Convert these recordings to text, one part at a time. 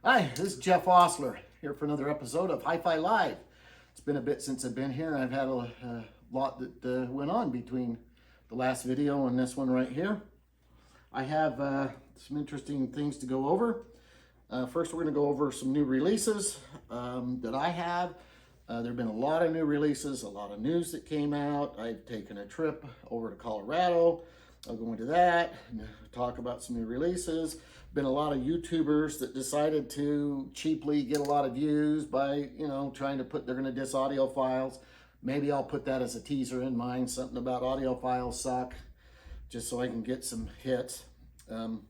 Hi, this is Jeff Osler here for another episode of HiFi Live. It's been a bit since I've been here. I've had a lot that went on between the last video and this one right here. I have some interesting things to go over. First, we're going to go over some new releases that I have. There have been a lot of new releases, a lot of news that came out. I've taken a trip over to Colorado. I'll go into that and talk about some new releases. Been a lot of YouTubers that decided to cheaply get a lot of views by, trying to they're going to diss Audiophiles. Maybe I'll put that as a teaser in mine, something about Audiophiles suck, just so I can get some hits. And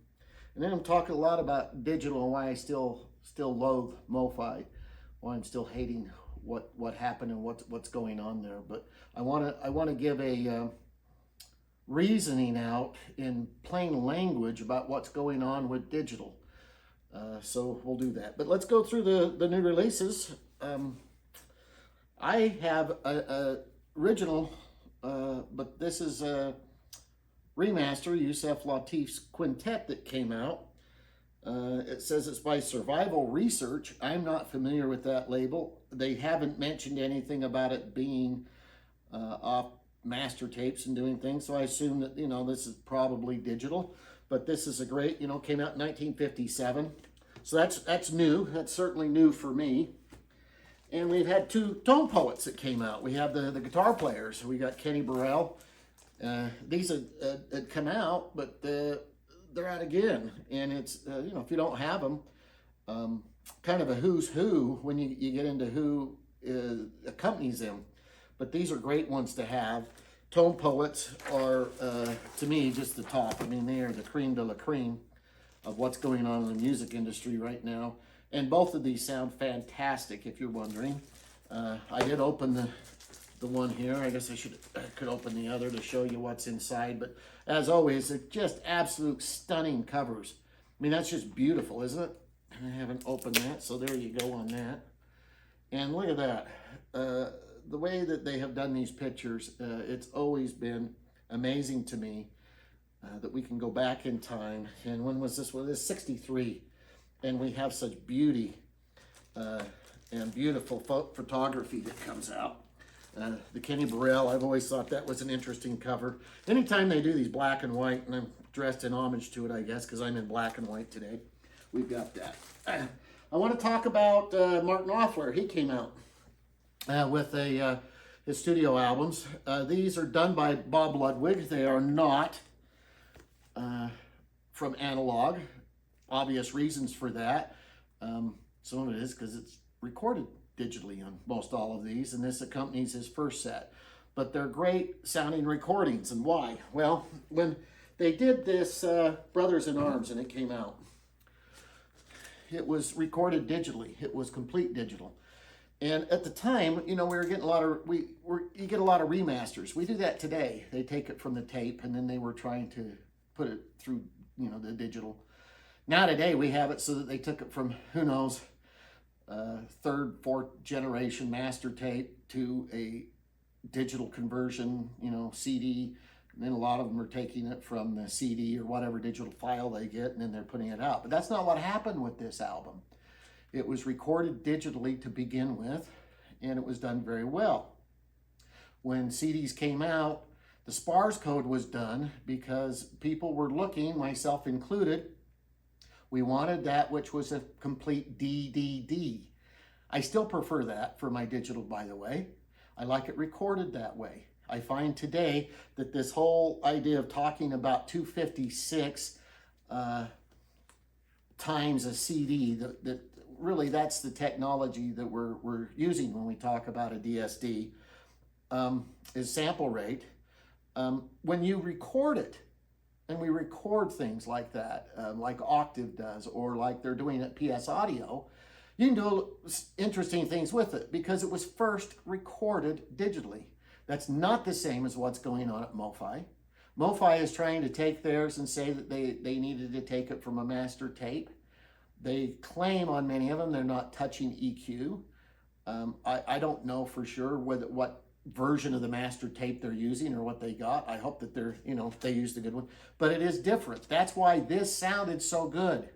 then I'm talking a lot about digital and why I still loathe MOFI, why I'm still hating what happened and what's going on there. But I want to give a reasoning out in plain language about what's going on with digital. So we'll do that. But let's go through the new releases. I have a original, but this is a remaster, Yusef Lateef's quintet that came out. It says it's by Survival Research. I'm not familiar with that label. They haven't mentioned anything about it being off master tapes and doing things, so I assume that this is probably digital. But this is a great, came out in 1957, so that's new. That's certainly new for me. And we've had two tone poets that came out. We have the guitar players. We got Kenny Burrell. These had come out, but they're out again, and it's if you don't have them, kind of a who's who when you get into who accompanies them. But these are great ones to have. Tone poets are, to me, just the top. I mean, they are the cream de la cream of what's going on in the music industry right now. And both of these sound fantastic, if you're wondering. I did open the one here. I guess I could open the other to show you what's inside. But as always, they're just absolute stunning covers. I mean, that's just beautiful, isn't it? I haven't opened that, so there you go on that. And look at that. The way that they have done these pictures, it's always been amazing to me that we can go back in time. And when was this? Well, this is 63. And we have such beauty and beautiful photography that comes out. The Kenny Burrell, I've always thought that was an interesting cover. Anytime they do these black and white, and I'm dressed in homage to it, I guess, because I'm in black and white today, we've got that. I want to talk about Mark Knopfler. He came out with his studio albums. These are done by Bob Ludwig. They are not from analog. Obvious reasons for that. Some of it is because it's recorded digitally on most all of these, and this accompanies his first set. But they're great sounding recordings. And why? Well, when they did this Brothers in Arms and it came out, it was recorded digitally. It was complete digital. And at the time, we were getting you get a lot of remasters. We do that today. They take it from the tape and then they were trying to put it through, the digital. Now today we have it so that they took it from, who knows, third, fourth generation master tape to a digital conversion, CD. And then a lot of them are taking it from the CD or whatever digital file they get, and then they're putting it out. But that's not what happened with this album. It was recorded digitally to begin with, and it was done very well. When CDs came out, the SPARS code was done because people were looking, myself included, we wanted that which was a complete DDD. I still prefer that for my digital, by the way. I like it recorded that way. I find today that this whole idea of talking about 256 times a CD, that really that's the technology that we're using when we talk about a DSD, is sample rate. When you record it, and we record things like that, like Octave does, or like they're doing at PS Audio, you can do interesting things with it because it was first recorded digitally. That's not the same as what's going on at MOFI. MOFI is trying to take theirs and say that they needed to take it from a master tape. They claim on many of them they're not touching EQ. I don't know for sure what version of the master tape they're using or what they got. I hope that they're, they used a good one. But it is different. That's why this sounded so good.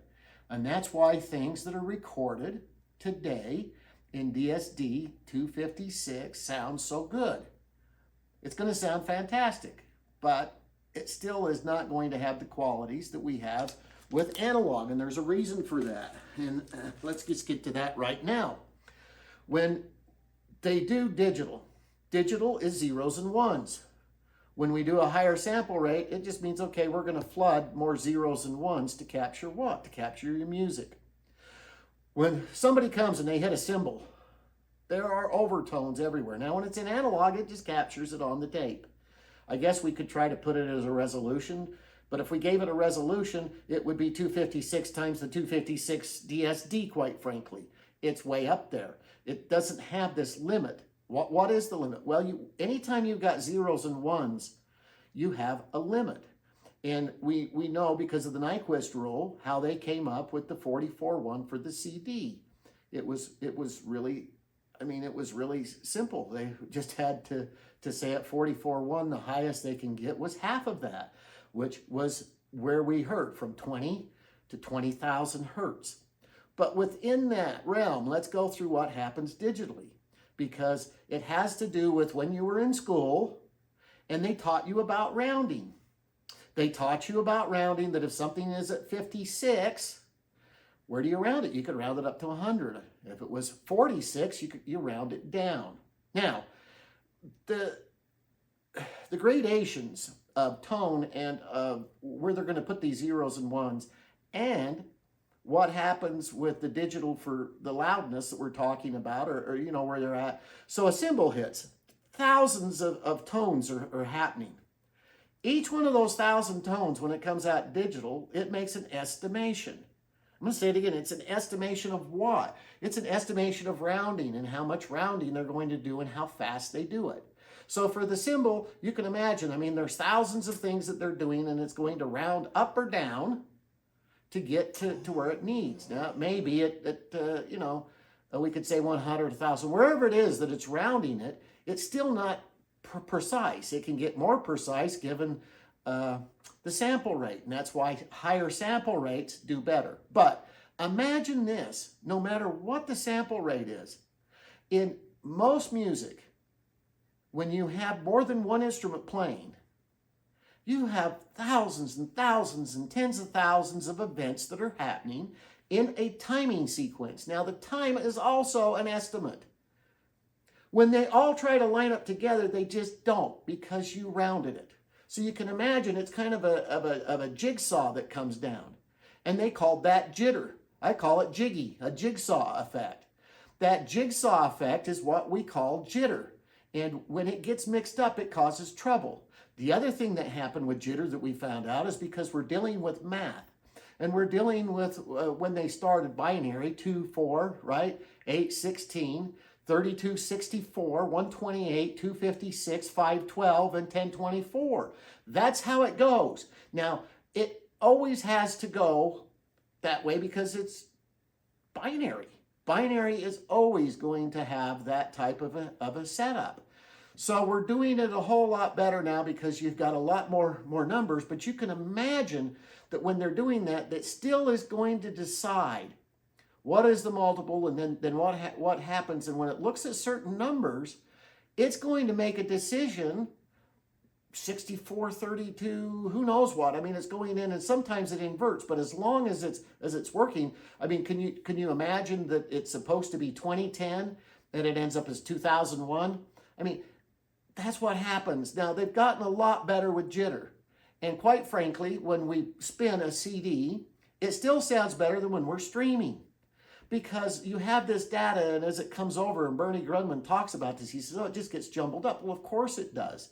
And that's why things that are recorded today in DSD 256 sound so good. It's going to sound fantastic, but it still is not going to have the qualities that we have with analog, and there's a reason for that. And let's just get to that right now. When they do digital, digital is zeros and ones. When we do a higher sample rate, it just means, okay, we're going to flood more zeros and ones to capture what? To capture your music. When somebody comes and they hit a cymbal, there are overtones everywhere. Now, when it's in analog, it just captures it on the tape. I guess we could try to put it as a resolution, but if we gave it a resolution, it would be 256 times the 256 DSD, quite frankly. It's way up there. It doesn't have this limit. What is the limit? Well, anytime you've got zeros and ones, you have a limit. And we know because of the Nyquist rule how they came up with the 44-1 for the CD. It was really, I mean, it was really simple. They just had to say at 44-1, the highest they can get was half of that, which was where we heard from 20 to 20,000 hertz. But within that realm, let's go through what happens digitally, because it has to do with when you were in school and they taught you about rounding. They taught you about rounding, that if something is at 56, where do you round it? You could round it up to 100. If it was 46, you round it down. Now, the gradations of tone and where they're going to put these zeros and ones, and what happens with the digital for the loudness that we're talking about, or you know, where they're at. So a cymbal hits, thousands of tones are happening. Each one of those 1,000 tones, when it comes out digital, it makes an estimation. I'm going to say it again. It's an estimation of what? It's an estimation of rounding and how much rounding they're going to do and how fast they do it. So for the cymbal, you can imagine, I mean, there's thousands of things that they're doing, and it's going to round up or down to get to where it needs. Now, maybe you know, we could say 100, 1,000, wherever it is that it's rounding it, it's still not precise. It can get more precise given the sample rate, and that's why higher sample rates do better. But imagine this, no matter what the sample rate is, in most music, when you have more than one instrument playing, you have thousands and thousands and tens of thousands of events that are happening in a timing sequence. Now, the time is also an estimate. When they all try to line up together, they just don't, because you rounded it. So you can imagine it's kind of a jigsaw that comes down. And they called that jitter. I call it jiggy, a jigsaw effect. That jigsaw effect is what we call jitter. And when it gets mixed up, it causes trouble. The other thing that happened with jitter that we found out is because we're dealing with math. And we're dealing with, when they started binary, 2, 4, right? 8, 16, 32, 64, 128, 256, 512, and 1024. That's how it goes. Now, it always has to go that way because it's binary. Binary is always going to have that type of a setup. So we're doing it a whole lot better now because you've got a lot more numbers, but you can imagine that when they're doing that, that still is going to decide what is the multiple and then what happens. And when it looks at certain numbers, it's going to make a decision, 64, 32, who knows what. I mean, it's going in, and sometimes it inverts, but as long as it's working, I mean, can you imagine that it's supposed to be 2010 and it ends up as 2001? I mean, that's what happens. Now, they've gotten a lot better with jitter. And quite frankly, when we spin a CD, it still sounds better than when we're streaming. Because you have this data, and as it comes over, and Bernie Grundman talks about this, he says, oh, it just gets jumbled up. Well, of course it does.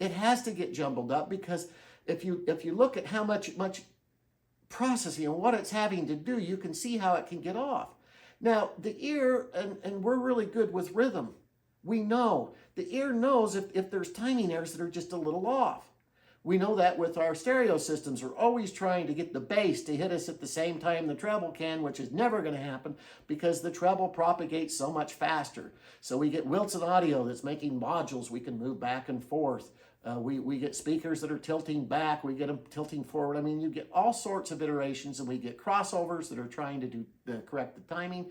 It has to get jumbled up because if you look at how much processing and what it's having to do, you can see how it can get off. Now, the ear, and we're really good with rhythm. We know. The ear knows if there's timing errors that are just a little off. We know that with our stereo systems. We're always trying to get the bass to hit us at the same time the treble can, which is never going to happen because the treble propagates so much faster. So we get Wilson audio that's making modules we can move back and forth We get speakers that are tilting back. We get them tilting forward. I mean, you get all sorts of iterations, and we get crossovers that are trying to correct the timing.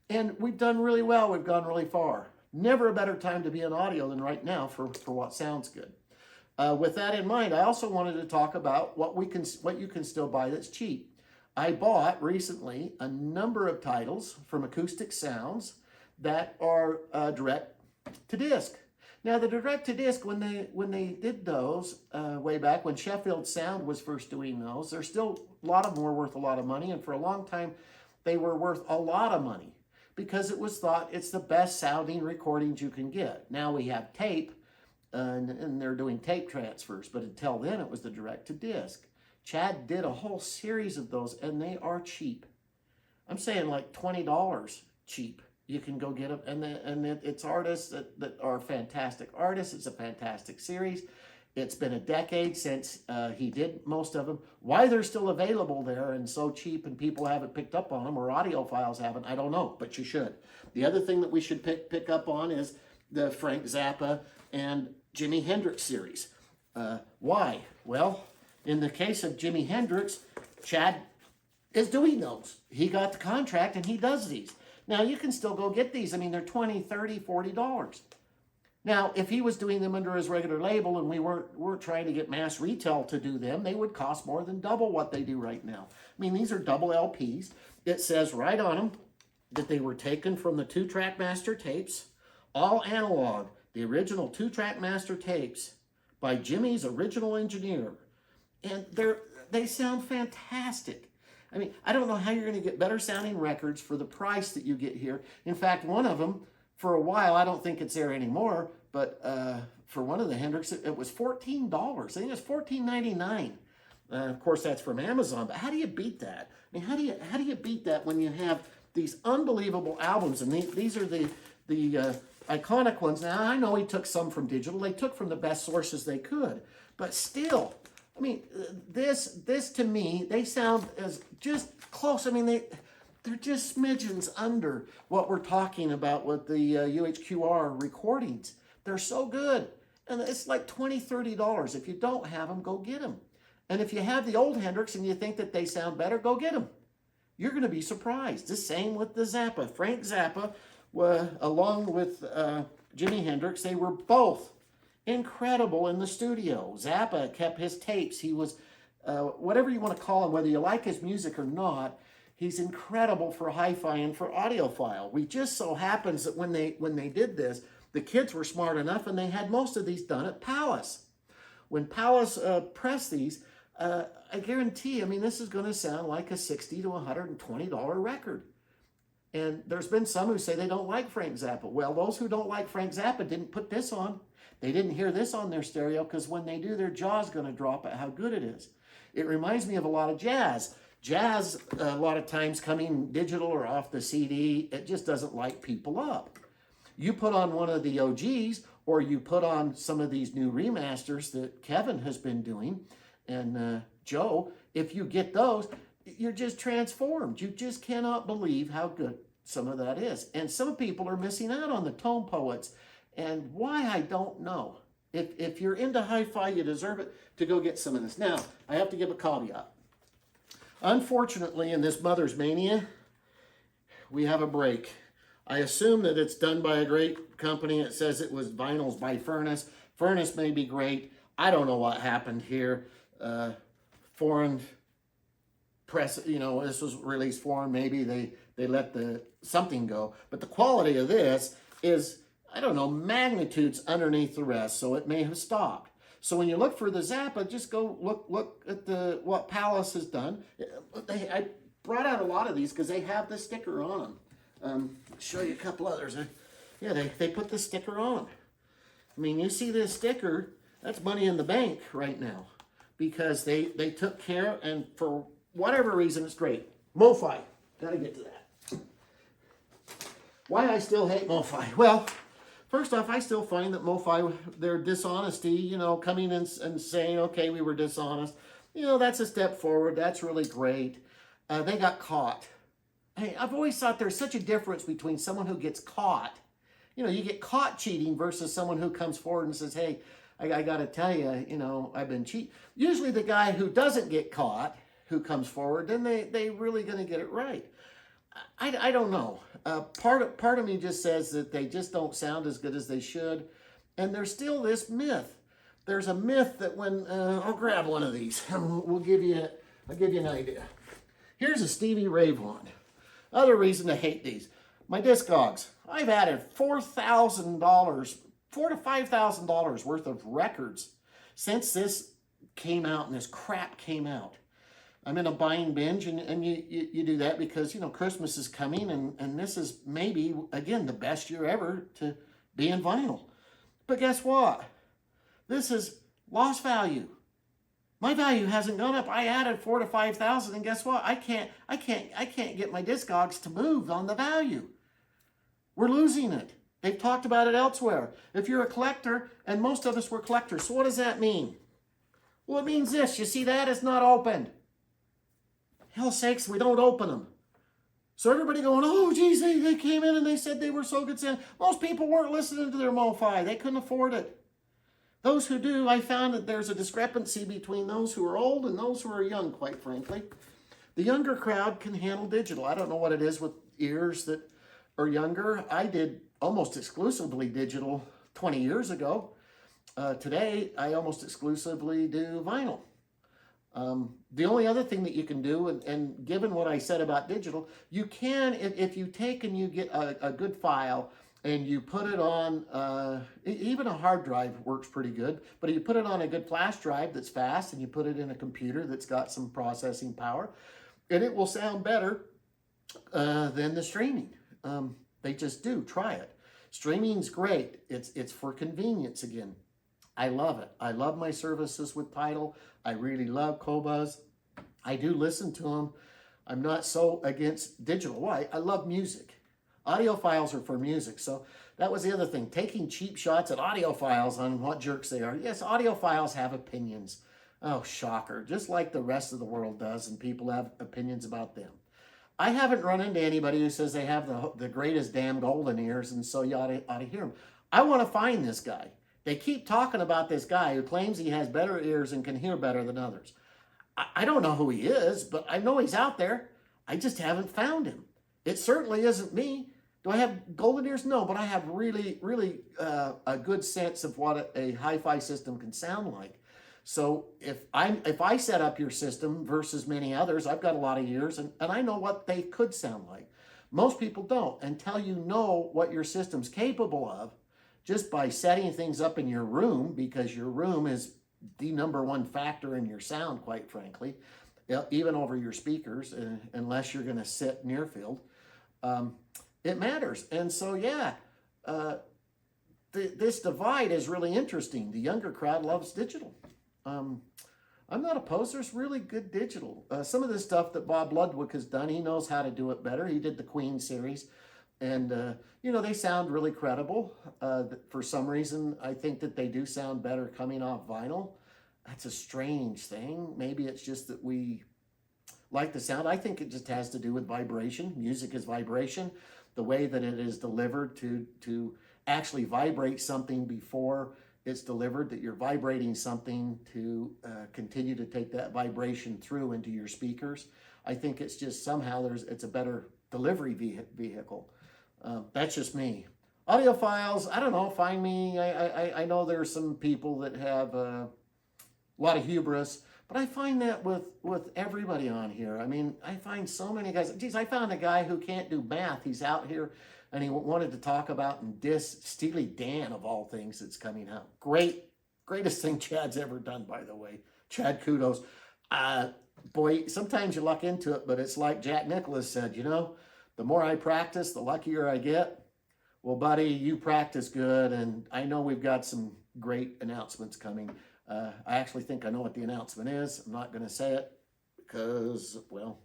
And we've done really well. We've gone really far. Never a better time to be in audio than right now for what sounds good. With that in mind, I also wanted to talk about what you can still buy that's cheap. I bought recently a number of titles from Acoustic Sounds that are direct to disc. Now, the direct to disc, when they did those way back when Sheffield Sound was first doing those, there's still a lot of them were worth a lot of money, and for a long time they were worth a lot of money because it was thought it's the best sounding recordings you can get. Now we have tape, and they're doing tape transfers, but until then it was the direct to disc. Chad did a whole series of those, and they are cheap. I'm saying like $20 cheap. You can go get them, and it's artists that are fantastic artists. It's a fantastic series. It's been a decade since he did most of them. Why they're still available there and so cheap and people haven't picked up on them, or Audiophiles haven't, I don't know, but you should. The other thing that we should pick up on is the Frank Zappa and Jimi Hendrix series. Why? Well, in the case of Jimi Hendrix, Chad is doing those. He got the contract and he does these. Now, you can still go get these. I mean, they're $20, $30, $40. Now, if he was doing them under his regular label and we weren't trying to get mass retail to do them, they would cost more than double what they do right now. I mean, these are double LPs. It says right on them that they were taken from the 2-track master tapes, all analog, the original 2-track master tapes by Jimi's original engineer. And they sound fantastic. I mean, I don't know how you're going to get better sounding records for the price that you get here. In fact, one of them, for a while, I don't think it's there anymore, but for one of the Hendrix, it was $14. I think it was $14.99. Of course, that's from Amazon, but how do you beat that? I mean, how do you beat that when you have these unbelievable albums? And these are the iconic ones. Now, I know he took some from digital. They took from the best sources they could, but still, I mean, this to me, they sound as just close. I mean, they're just smidgens under what we're talking about with the UHQR recordings. They're so good. And it's like $20, $30. If you don't have them, go get them. And if you have the old Hendrix and you think that they sound better, go get them. You're going to be surprised. The same with the Zappa. Frank Zappa, along with Jimi Hendrix, they were both incredible in the studio. Zappa kept his tapes. He was, whatever you want to call him, whether you like his music or not, he's incredible for HiFi and for Audiophile. We just so happens that when they did this, the kids were smart enough and they had most of these done at Palace. When Palace pressed these, I guarantee, I mean, this is going to sound like a $60 to $120 record. And there's been some who say they don't like Frank Zappa. Well, those who don't like Frank Zappa didn't put this on. They didn't hear this on their stereo because when they do, their jaw's going to drop at how good it is. It reminds me of a lot of jazz. Jazz, a lot of times coming digital or off the CD, it just doesn't light people up. You put on one of the OGs, or you put on some of these new remasters that Kevin has been doing, and Joe, if you get those, you're just transformed. You just cannot believe how good some of that is. And some people are missing out on the Tone Poets. And why, I don't know. If you're into HiFi, you deserve it to go get some of this. Now, I have to give a caveat. Unfortunately, in this Mother's Mania, we have a break. I assume that it's done by a great company. It says it was vinyls by Furnace. Furnace may be great. I don't know what happened here. Foreign press, this was released foreign. Maybe they let something go. But the quality of this is, I don't know, magnitudes underneath the rest, so it may have stopped. So when you look for the Zappa, just go look at what Palace has done. I brought out a lot of these because they have the sticker on them. Show you a couple others. Yeah, they put the sticker on. I mean, you see this sticker, that's money in the bank right now because they took care, and for whatever reason, it's great. MOFI, gotta get to that. Why I still hate MOFI? Well, first off, I still find that MOFI, their dishonesty, coming in and saying, okay, we were dishonest, that's a step forward. That's really great. They got caught. Hey, I've always thought there's such a difference between someone who gets caught. You get caught cheating versus someone who comes forward and says, hey, I got to tell you, you know, I've been cheat. Usually the guy who doesn't get caught, who comes forward, then they really going to get it right. I don't know. Part of me just says that they just don't sound as good as they should, and there's still this myth. There's a myth that when I'll grab one of these, I'll give you an idea. Here's a Stevie Ray Vaughan. Other reason to hate these. My Discogs. I've added $4,000, $4,000 to $5,000 worth of records since this came out and this crap came out. I'm in a buying binge, and you do that because, you know, Christmas is coming, and this is maybe, again, the best year ever to be in vinyl. But guess what? This is lost value. My value hasn't gone up. I added $4,000 to $5,000, and guess what? I can't get my Discogs to move on the value. We're losing it. They've talked about it elsewhere. If you're a collector, and most of us were collectors, so what does that mean? Well, it means this. You see that? It's not opened. Hell sakes, we don't open them. So everybody going, oh, geez, they came in and they said they were so good sound. Most people weren't listening to their MOFI. They couldn't afford it. Those who do, I found that there's a discrepancy between those who are old and those who are young, quite frankly. The younger crowd can handle digital. I don't know what it is with ears that are younger. I did almost exclusively digital 20 years ago. Today, I almost exclusively do vinyl. The only other thing that you can do, and given what I said about digital, you can, if you take and you get a good file and you put it on, even a hard drive works pretty good, but if you put it on a good flash drive that's fast and you put it in a computer that's got some processing power, and it will sound better than the streaming. They just do. Try it. Streaming's great. It's for convenience again. I love it. I love my services with Tidal. I really love Qobuz. I do listen to them. I'm not so against digital. Why? I love music. Audiophiles are for music. So that was the other thing. Taking cheap shots at audiophiles on what jerks they are. Yes, audiophiles have opinions. Oh, shocker. Just like the rest of the world does, and people have opinions about them. I haven't run into anybody who says they have the greatest damn golden ears, and so you ought to hear them. I want to find this guy. They keep talking about this guy who claims he has better ears and can hear better than others. I don't know who he is, but I know he's out there. I just haven't found him. It certainly isn't me. Do I have golden ears? No, but I have really a good sense of what a hi-fi system can sound like. So if I set up your system versus many others, I've got a lot of ears, and I know what they could sound like. Most people don't. Until you know what your system's capable of, just by setting things up in your room, because your room is the number one factor in your sound, quite frankly, even over your speakers, unless you're going to sit near field, it matters. And so, yeah, this divide is really interesting. The younger crowd loves digital. I'm not opposed. There's really good digital. Some of the stuff that Bob Ludwig has done, he knows how to do it better. He did the Queen series. And, you know, they sound really credible. For some reason, I think that they do sound better coming off vinyl. That's a strange thing. Maybe it's just that we like the sound. I think it just has to do with vibration. Music is vibration. The way that it is delivered to actually vibrate something before it's delivered, that you're vibrating something to continue to take that vibration through into your speakers. I think it's just somehow it's a better delivery vehicle. That's just me. Audiophiles, I don't know, find me. I know there's some people that have a lot of hubris, but I find that with everybody on here. I mean, I find so many guys. Geez, I found a guy who can't do math. He's out here, and he wanted to talk about and diss Steely Dan, of all things, that's coming out. Greatest thing Chad's ever done, by the way. Chad, kudos. Boy, sometimes you luck into it, but it's like Jack Nicklaus said, you know, the more I practice, the luckier I get. Well, buddy, you practice good, and I know we've got some great announcements coming. I actually think I know what the announcement is. I'm not going to say it because, well,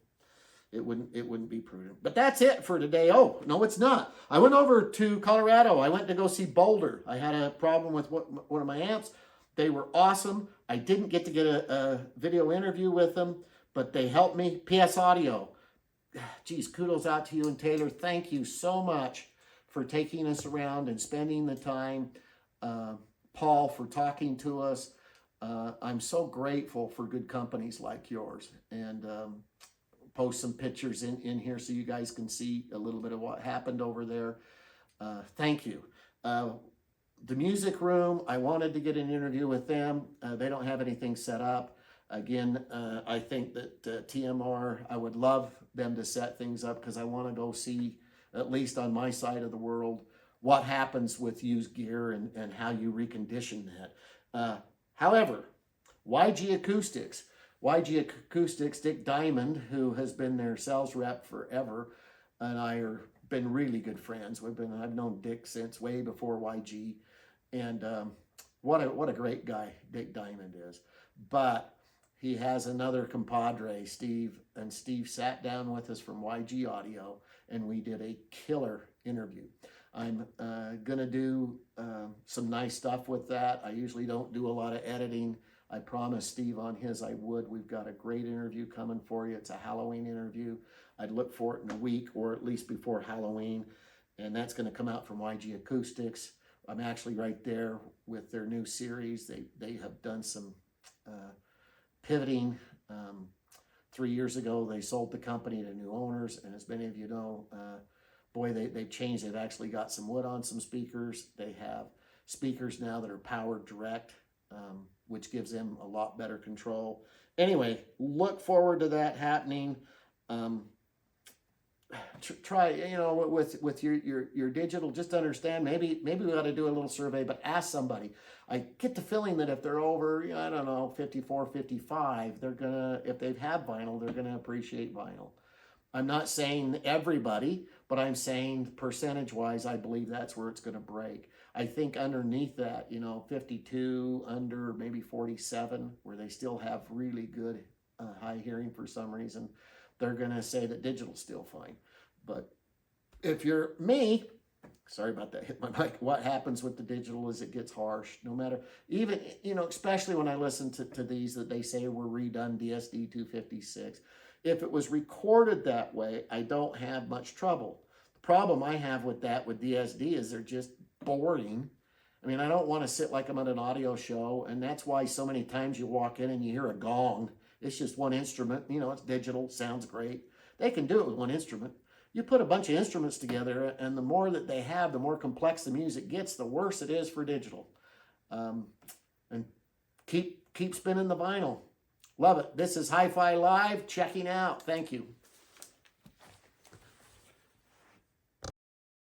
it wouldn't be prudent. But that's it for today. Oh, no, it's not. I went over to Colorado. I went to go see Boulder. I had a problem with one of my amps. They were awesome. I didn't get to get a video interview with them, but they helped me. PS Audio. Geez, kudos out to you and Taylor. Thank you so much for taking us around and spending the time. Paul, for talking to us. I'm so grateful for good companies like yours, and post some pictures in here so you guys can see a little bit of what happened over there. Thank you. The music room, I wanted to get an interview with them. They don't have anything set up. Again, I think that TMR, I would love them to set things up, because I want to go see, at least on my side of the world, what happens with used gear and how you recondition that. However, YG-Acoustics, Dick Diamond, who has been their sales rep forever, and I are been really good friends. I've known Dick since way before YG, and what a great guy Dick Diamond is. But he has another compadre, Steve, and Steve sat down with us from YG Audio, and we did a killer interview. I'm gonna do some nice stuff with that. I usually don't do a lot of editing. I promised Steve on his I would. We've got a great interview coming for you. It's a Halloween interview. I'd look for it in a week, or at least before Halloween. And that's going to come out from YG-Acoustics. I'm actually right there with their new series. They have done some pivoting. 3 years ago, they sold the company to new owners. And as many of you know, boy, they've changed. They've actually got some wood on some speakers. They have speakers now that are powered direct, which gives them a lot better control. Anyway, look forward to that happening. Try, with your digital, just understand, maybe we ought to do a little survey, but ask somebody. I get the feeling that if they're over, I don't know, 54, 55, if they've had vinyl, they're gonna appreciate vinyl. I'm not saying everybody, but I'm saying percentage-wise, I believe that's where it's gonna break. I think underneath that, 52, under maybe 47, where they still have really good high hearing for some reason, they're going to say that digital's still fine. But if you're me, sorry about that, hit my mic, what happens with the digital is it gets harsh, no matter, even, especially when I listen to these that they say were redone DSD 256. If it was recorded that way, I don't have much trouble. The problem I have with that with DSD is they're just boring. I mean, I don't want to sit like I'm at an audio show, and that's why so many times you walk in and you hear a gong. It's just one instrument, it's digital, sounds great. They can do it with one instrument. You put a bunch of instruments together, and the more that they have, the more complex the music gets, the worse it is for digital. And keep spinning the vinyl. Love it. This is HiFi Live, checking out. Thank you.